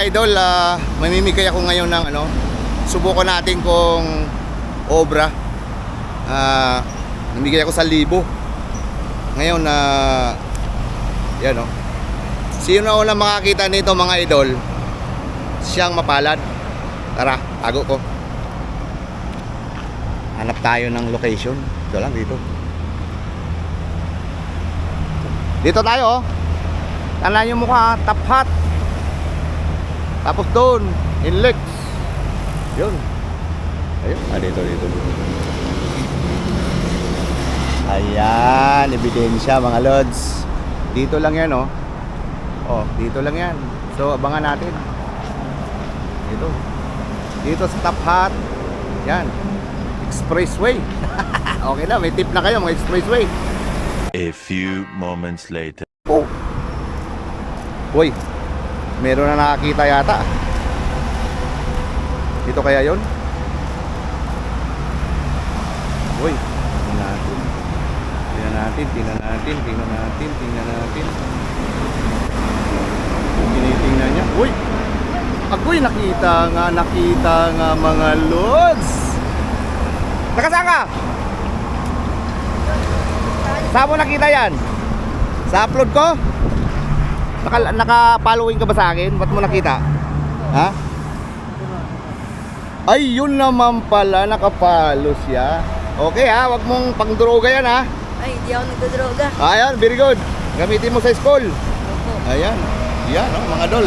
Idol, mamimigay ako ngayon ng subukan natin kung obra. Namigay ako 1,000. Ngayon yan sino na makakita nito mga idol, siyang mapalad. Tara, tago ko. Hanap tayo ng location. Ito lang, dito tayo. Tanan yung mukha, Top Hat. Tapos doon, Inlex. Yun. Ayun, dito. Ayan, ebidensya mga lods. Dito lang yan, dito lang yan. So, abangan natin. Dito sa Top Hat. Yan. Expressway. Okay na, may tip na kayo mga expressway. A few moments later. Oh. Uy, meron na nakakita yata. Dito kaya yon? Uy, tingnan natin. Tinitingnan niya. Uy, ako'y nakita nga mga lods. Nakasaan ka? Saan mo nakita yan? Sa upload ko? Naka-following ka ba sa akin? Ba't mo nakita? Ha? Ay, yun naman pala, naka-follow siya. Okay ha, wag mong pang-droga yan ha. Ay, hindi ako nagdodroga. Ayan, very good. Gamitin mo sa school. Opo. Ayan, yan mga dol